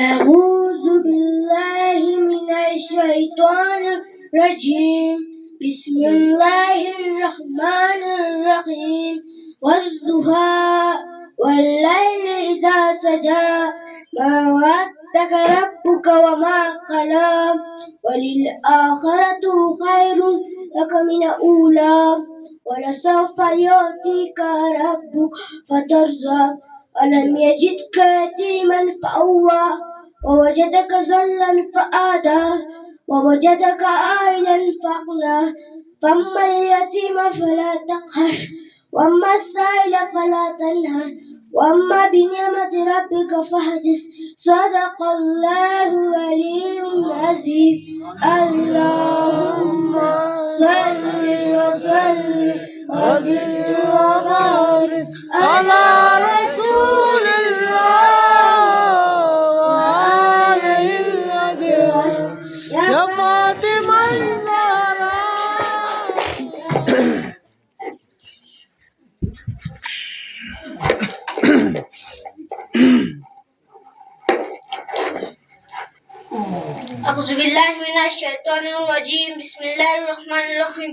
أعوذ بالله من الشيطان الرجيم بسم الله الرحمن الرحيم والضحى والليل إذا سجى ما ودك ربك وما قلى وللآخرة خير لك من الأولى ولسوف يعطيك ربك فترضى ألم يجدك يتيما فأوى ووجدك ضلا فآدى ووجدك عائلا فأغنى فأما اليتيم فلا تقهر وأما السائل فلا تنهر وأما بنعمة ربك فحدث صدق الله العلي العظيم اللهم صل وسلم وزد وبارك على رسول الله وعليه الأدوار يا فاطمة الزهراء. أعوذ بالله من الشيطان الرجيم بسم الله الرحمن الرحيم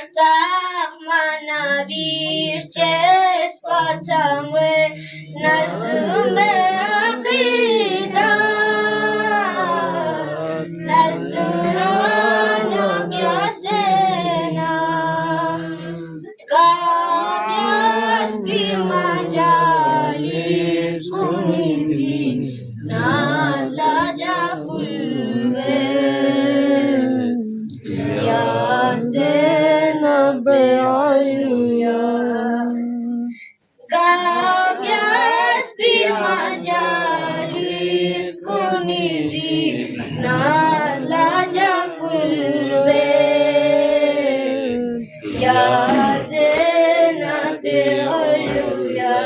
Nasahmana bir çespaçamı nazme akida nazrana pyasena kabyas bir majalis kumizi nala jafulve Gabias bimajalis kunizi nala jafulbe ya zenabe oluya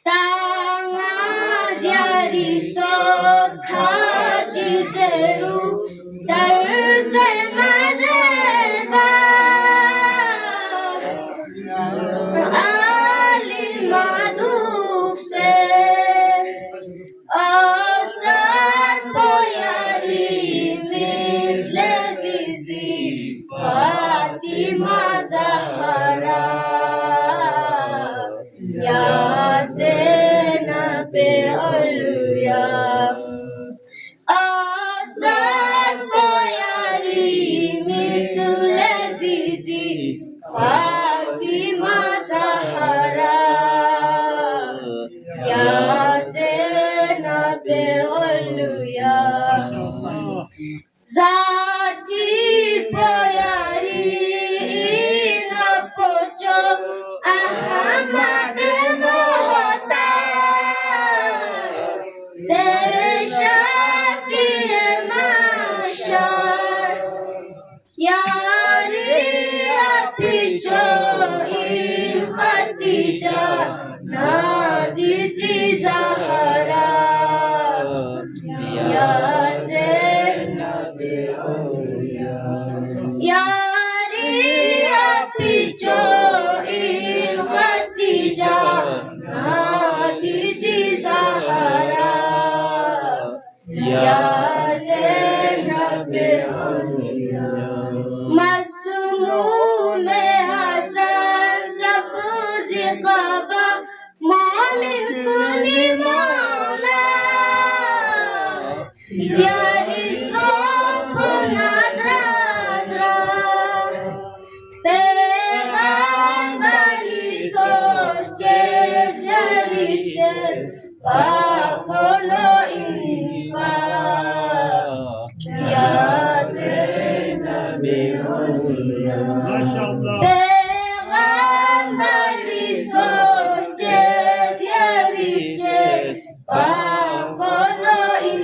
tangaz yaristot kaji zeru darse Fatima Zahra Ya Zenabe Oluya Asad Boyari Misle Zizi Fatima Zahra Ya Zenabe Oluya Zati Boyari Inapocho Ahmad Mohtar Deshafi Mashar Yari Apicho In Khatija Nazizi Zahara Ya Yari apicho in Khatija Nazizi Zahara Ya Zenabe Masmume Hasan Sabzi Qaba Mu'min Kuni Maula Yari Follow in Ya Zenabe Mashallah. Peygamber resources, yeah, riches, follow in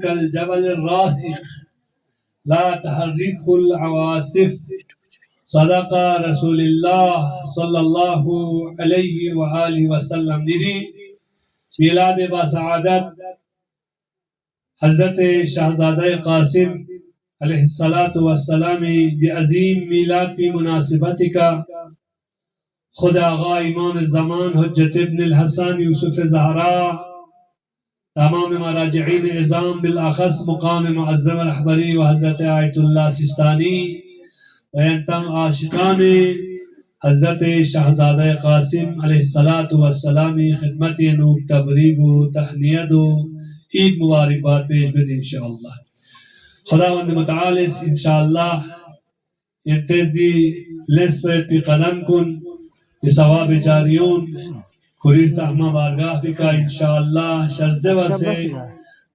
كالجبل الراسخ لا تحركه العواصف صدق رسول الله صلى الله عليه وآله وسلم. دیدی میلاد با سعادت حضرت شہزادہ قاسم علیہ السلام بعظیم میلاد کی مناسبت کا خود آغا امام الزمان حجت ابن الحسن یوسف زہرا تمام مراجعین نظام بالاخص مقام معظم رحبری و حضرت آیت اللہ سستانی و انتم عاشقان حضرت شہزادہ قاسم علیہ السلام خدمت نوب تبریگ و تحنیت و عید مبارکباد پیش بد انشاءاللہ. خداوند متعالس انشاءاللہ ينتهي لسفة في قدمكم بثواب جاريون كوريس أحمد بارگاه بك إن شاء الله شرزه وسه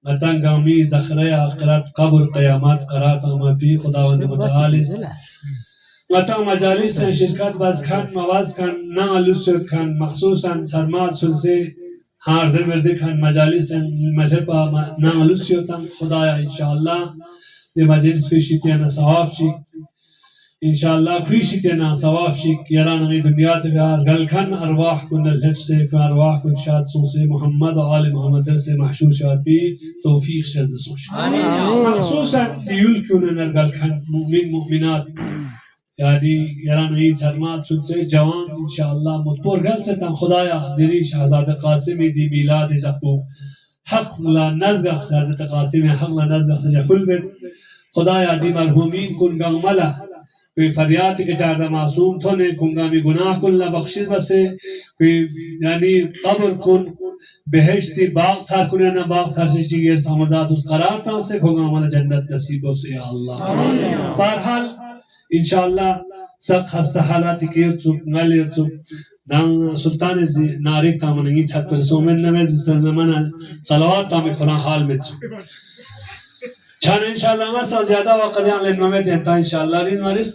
متن قومي زخرية آخرت قبر قيامات قرات أما في خداوند متعالس متن مجالس شركات باز كان مواز كان نالوسد كان مخصوصا سرمات سلسة هارده مرده كان مجالس المذهبة نالوسيوتن خدايا إن شاء الله دي مجلس في شتينا صواف شي إن شاء الله في شتنا صواف شيك يرانا غي دنيات بها قال كان أرواح كنا الحفظ كأرواح كن شاد صوصي محمد وآل محمد سي محشوشات بي توفيق شد صوش مخصوصا ديول كنا نرقل كان مؤمنات يعني يرانا غي سرمات سلسي جوان إن شاء الله مطبور قل ستن خدايا ديريش حضرت قاسمي دي ميلاد زقو حق لا نزغ حضرت قاسمي حق لا نزغ سجفل بد خدايا دي مرحومين كن قملا کوئی فریاد کے چاہتا معصوم تو نے کنگامی گناہ کن لا بخشش بسے کوئی یعنی قبر کن بہشتی باغ سار کن یا باغ سار سے چیئر سامزاد اس قرار تا سے کھوگا ہمارا جنت نصیب ہو سے یا اللہ. بہرحال انشاءاللہ سق ہستا حالاتی کے ارچوک نال ارچوک دان سلطان ناریک تامنگی چھت پر سومن نمید زمانہ صلوات تامی قرآن حال میں چھو چان انشاءاللہ مسا زیادہ وقت دیان لنمہ دیتا انشاءاللہ ریز مریز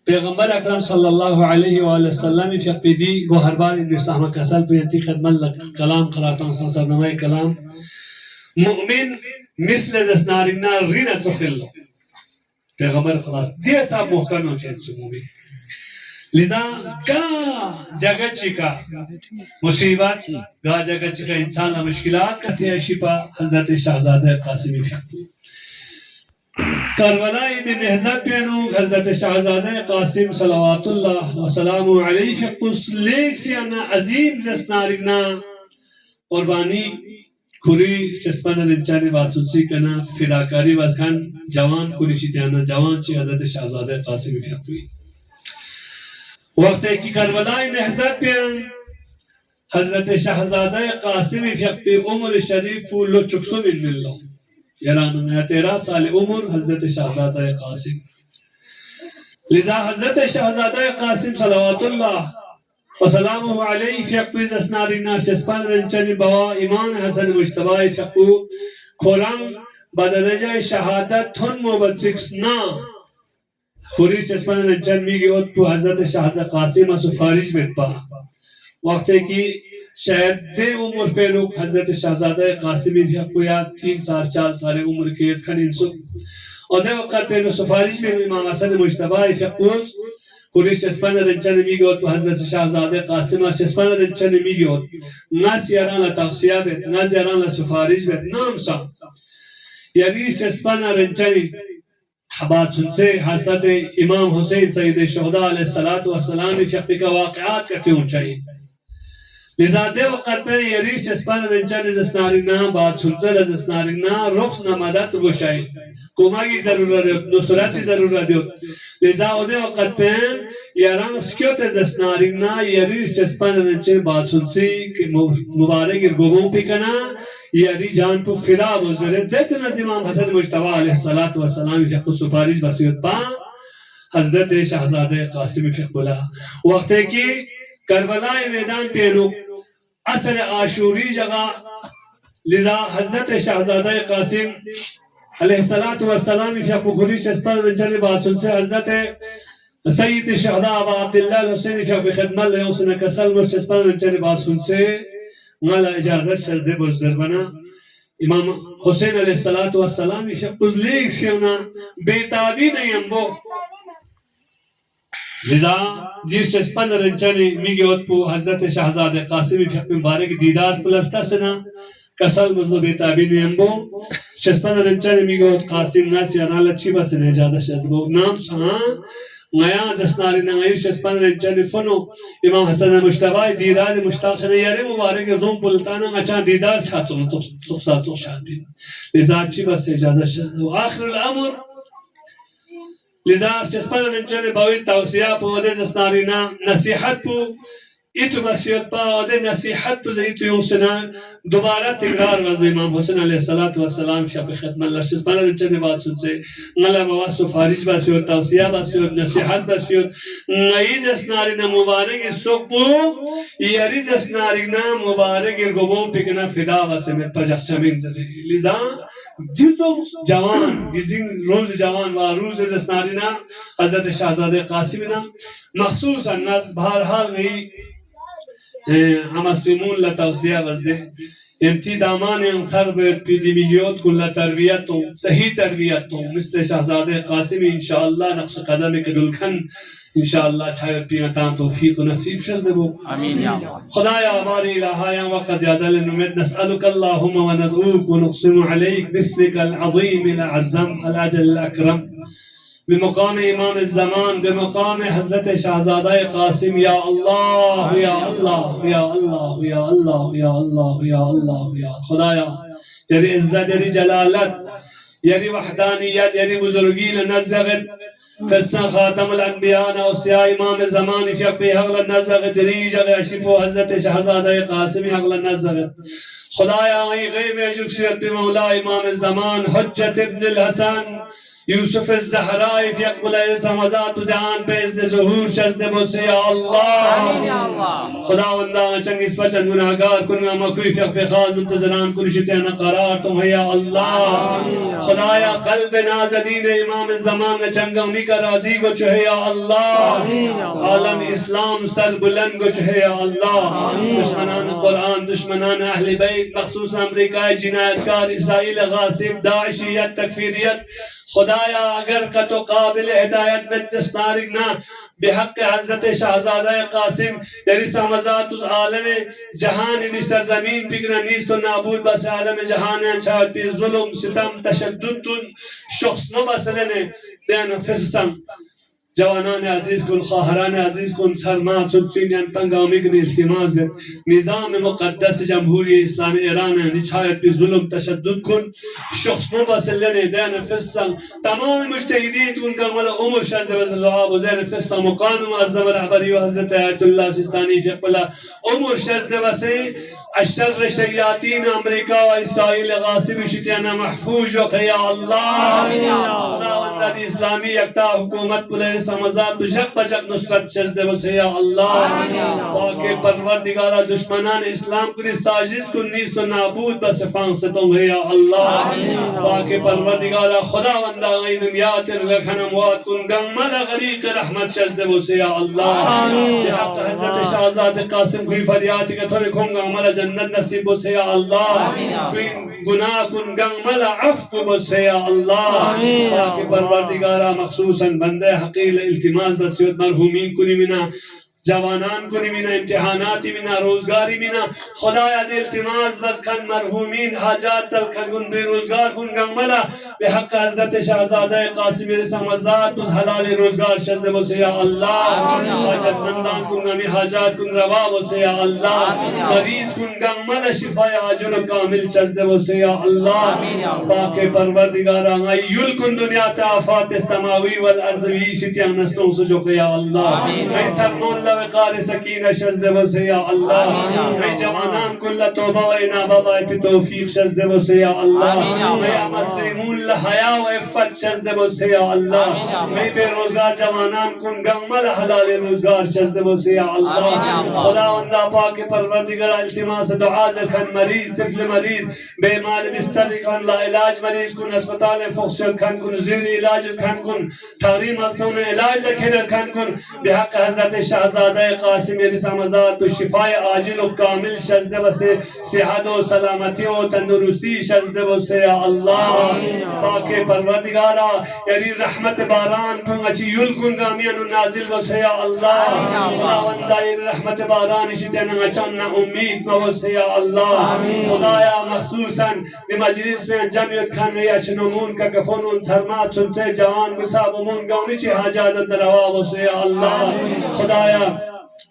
پیغمبر اکرم صلی اللہ علیہ وآلہ وسلم فی اقفیدی گو ہر بار انہی سحمہ کسل پہ انتی خدمت لک کلام قرآتان سنسر نمائی کلام مؤمن مثل دسنارنا رینہ تخلو پیغمبر خلاص دیئے صاحب محکم ہو چاہت سے مومن لذا کا جگہ چکا مصیبت گا جگہ چکا انسان مشکلات کرتے ہیں شپا حضرت شہزادہ قاسمی فی کربلا دی نهضت پینو حضرت شاہزادہ قاسم صلوات اللہ وسلام علیہ شخص لیک سیانا عظیم زسنارگنا قربانی کھری چسپن رنچانی واسوسی کنا فداکاری واسکان جوان کھری شیطانا جوان چی حضرت شاہزادہ قاسم فیقوی وقت کی کربلا نهضت پین حضرت شاہزادہ قاسم فیقوی عمر شریف لو چکسو من ملو یعنی 13 سال عمر حضرت شاہزادہ قاسم لذا حضرت شاہزادہ قاسم صلوات اللہ وسلامه علیہ فیقوی زسنارینا شسپان رنچنی بوا امام حسن مجتبہ فیقو کھولم بدرجہ شہادت تھن موبت نا خوری شسپان رنچن میگی اتپو حضرت شاہزادہ قاسم اسو فارج بیت پا وقت کی شاید دے عمر پہ لوگ حضرت شاہزادہ قاسمی فیقو یا 3 سال 4 سال عمر کے کھن انسو اور دے وقت پہ لوگ سفارش میں امام حسن مجتبہ فیقوز کلیش چسپن رنچن میگی ہوت حضرت شاہزادہ قاسم چسپن رنچن میگی ہوت نا سیاران لتوسیہ بیت نا سیاران لسفارش بیت نام سا یعنی چسپن رنچنی حبات سنسے حضرت امام حسین سید شہداء علیہ السلام فیقی کا واقعات کرتے ہوں چاہیے لذا دے وقت پہ یریش چسپان رنچن زسنارنا بات سلسل زسنارنا رخص نمدت گوشائی کماگی ضرورت دیوت نصرتی ضرورت دیوت لذا دے وقت پہ یران سکیوت زسنارنا یریش چسپان رنچن بات سلسی مبارک ارگوگوں پی کنا یری جان پو فدا بزرے دیتنا امام حسن مجتبہ علیہ السلام فیقو سفارش بسیوت پا حضرت شاہزادہ قاسم فیقولا وقت کی کربلا میدان پینو اثر عاشوری جگہ لذا حضرت شاہزادہ قاسم علیہ السلام فیقو خریش اسپر رنچن باسن سے حضرت سید شہداء ابا عبداللہ الحسین فیقو خدمت لے اسن کسل مرش اسپر رنچن باسن سے مالا اجازت شزدے بزر بنا امام حسین علیہ السلام فیقو لیگ سیونا بیتابی نہیں بو لذا جیس چسپن رنچنی میگی اتپو حضرت شاہزادہ قاسم فیقو مبارک دیدار پلفتا سنا کسل مطلب بیتابی امبو چسپن رنچنی میگی ات قاسم ناسی انالا چی بسن اجازت شد بو نام سہاں نیا زسناری نگیر چسپن رنچنی فنو امام حسن مجتبہ دیدار مشتاق سنا یاری مبارک ردوم پلتانا اچھا دیدار چھاتون تخصار تو شادی لذا چی بس اجازت شد آخر الامر لذا چسپن رنچن باوی توسیہ پو ودے زسنارینا نصیحت پو ایتو بسیوت پا ودے نصیحت پو زیتو یوں سنا دوبارہ تکرار وزن امام حسن علیہ السلام شب خدم اللہ چسپن رنچن بات سن سے نالا مواسو فارج بسیوت توسیہ بسیوت نصیحت بسیوت نئی زسنارینا مبارک استوک پو یری زسنارینا مبارک ارگوون پکنا فدا وسمت پجخ چمین زرے لذا دیتو جوان گزین روز جوان و روز زسنارینا حضرت شاہزادہ قاسمنا مخصوصا ناس بہرحال گئی ہم سیمون لتوسیہ وزدے انتی دامان انصر بیت پیدی میگیوت کن لتربیتوں صحیح تربیتوں مثل شاہزادہ قاسمی انشاءاللہ نقش قدم کدلکن انشاءاللہ چھایت پیمتان توفیق و نصیب شزد بو آمین یا اللہ خدایا باری الہایا وقت یادل نمید نسألك اللهم وندعوك ونقسم عليك باسمك العظيم الأعظم الأجل الأكرم بمقام امام الزمان بمقام حضرت شاہزادہ قاسم یا اللہ یا اللہ یا اللہ یا اللہ یا اللہ یا اللہ یا خدایا یری عزت یری جلالت یری وحدانیت یری بزرگی لنزغت فسن خاتم الانبیاء اوسیاء امام الزمان فیقی حغل نزغت ریجغ اشفو حضرت شاہزادہ قاسم حغل نزغت خدایا غیب جکسیت بمولا امام الزمان حجت ابن الحسن یوسف الزہرائی فی اقبل السمازات دعان پہ اذن ظہور شزد بسی یا اللہ خداوندہ چنگیس پچن گناہگار کنگا مکوی فی اقبل خاص منتظران کن شتینا قرار تم ہے یا اللہ خدایا قلب نازدین امام الزمان چنگا انہی کا راضی کو چوہے یا اللہ عالم اسلام سر بلند کو چوہے یا اللہ دشمنان قرآن دشمنان اہل بیت مخصوص امریکہ جنایتکار اسرائیل غاصب داعشیت تکفیریت خدایا اگر کا تو قابل ہدایت میں تستارک نہ بحق حضرت شہزادہ قاسم یعنی سمزات اس عالم جہان ان سرزمین بگنا نیست و نابود بس عالم جہان انچاہتی ظلم ستم تشدد شخص نو مسئلے دین فسسم جوانان عزیز کن خواهران عزیز کن سرمات سلسینیان تنگامی کن التماس بید نظام مقدس جمهوری اسلام ایران نچایت بی ظلم تشدد کن شخص مباسلین دین فسن تمام مجتهدین کن کامل عمر شهد وزر رعاب و دین فسن مقام معظم رهبری و حضرت آیت اللہ سیستانی فیق بلا عمر شهد وزر الشر شیاطین امریکا و اسرائیل غاصب شتیانا محفوظ و خیا اللہ خداوند اسلامی یکتا حکومت پلے سمازات جگ بجگ نصرت شزد وسیا اللہ پاک پروردگارا دشمنان اسلام کنی ساجز کن نیست و نابود بس فانستم یا اللہ پاک پروردگارا خداوند غی دنیا تر لکھن اموات کن گمل غریق رحمت شزد وسیا اللہ بحق حضرت شہزاد قاسم کوئی فریاد کہ تھوڑے کھوں گمل جنت نصیب وسیا اللہ کوئی گناہ کن گمل عفو وسیا اللہ پاک پروردگارا مخصوصا بندے حقیل التماس بسیوت مرحومین کنی منا جوانان کنی منا امتحاناتی منا روزگاری منا خدایا دے التماس بس کن مرحومین حاجات تل کن بے روزگار کن گنگملا بحق حضرت شہزادہ قاسم رسم وزاد اس حلال روزگار شزد بسے یا اللہ حاجت مندان کن گمی حاجات کن روا بسے یا اللہ مریض کن گنگملا شفا عاجل کامل شزد بسے یا اللہ پاک پروردگارا غیل کن دنیا تعافات سماوی والارضوی شتیان نستوں سجوک یا اللہ اے سرمون وقار سکینہ شزد وسے یا اللہ اے جوانان کل توبہ و انابہ و توفیق شزد وسے یا اللہ اے مسلمون لحیا و عفت شزد وسے یا اللہ اے بے روزگار جوانان کن گمل حلال روزگار شزد وسے یا اللہ خداوند پاک پروردگار التماس دعا کن مریض طفل مریض بے مال بستر کن لا علاج مریض کن اسپتال فخصل کن کن زیر علاج کن کن تحریم الصون علاج لکھن کن کن بحق حضرت شہزادہ قاسم رسامزات و شفای عاجل و کامل شزد وسے صحت و سلامتی و تندرستی شزد وسے یا اللہ پاک پروردگارا یعنی رحمت باران کن اچھی یل کن گامیان نازل وسے یا اللہ خداوندہ یعنی رحمت باران شتین اچھان امید وسے یا اللہ خدایا مخصوصا مجلس میں جمعیت کھانے اچھنمون کا کفنون سرمات سنتے جوان بسابمون گامی چی حاجات دروا وسے یا اللہ خدایا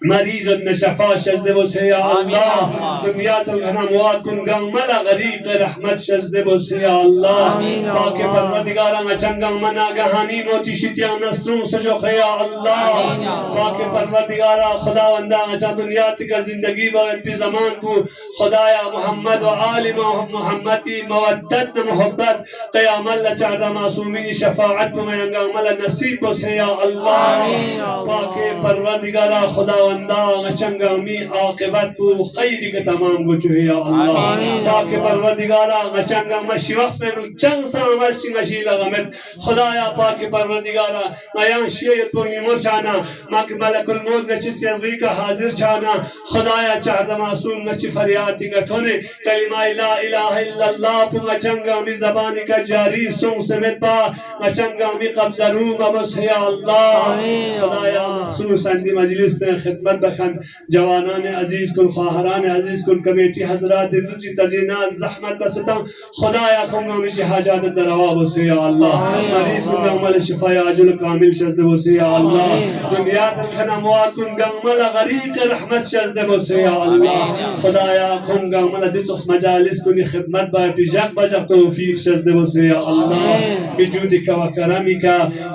مریض نشفا شزد وسے یا اللہ دنیات الغنموات کن گملا غریق رحمت شزد وسے یا اللہ پاک پروردگارا مچنگا منا گہانی موتی شتیان نصروں سجو خیا اللہ پاک پروردگارا خداوندہ اچھا دنیات کا زندگی باید پی زمان کو خدایا محمد و آل محمدی مودت محبت قیام اللہ چاہتا معصومین شفاعت میں انگامل نصیب وسے یا اللہ پاک پروردگارا خداوندہ غچنگامی عاقبت کو خیری کے تمام گچو یا اللہ پاک پروردگارا غچنگامی شوخص میں چنگ سا عمل چنگشی لغمت خدایا پاک پروردگارا میان شیعت کو میمور چانا ماک ملک الموت نچس کی ازغی کا حاضر چانا خدایا چاہتا معصوم نچی فریاتی کا تونے کلمہ لا الہ الا اللہ پو غچنگامی زبانی کا جاری سنگ سمت پا غچنگامی قبض روم ابس یا اللہ خدایا مخصوص اندی مجلس میں خدمت بکن جوانان عزیز کن خواہران عزیز کن کمیٹی حضرات دوچی تزینات زحمت بستم خدایا کم نامیشی حاجات دروا بسی یا اللہ مریض کن گمال شفای عجل کامل شزد بسی یا اللہ دنیات الخنموات کن گمال غریق رحمت شزد بسی یا اللہ خدایا کن گمال دیتوس مجالس کنی خدمت باید جگ بجگ توفیق شزد بسی یا اللہ بجودک و کرمک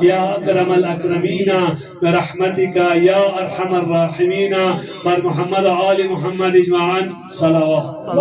یا اکرم الاکرمین برحمتک یا ارحم الراحمین بر محمد و آل محمد اجمعان صلوات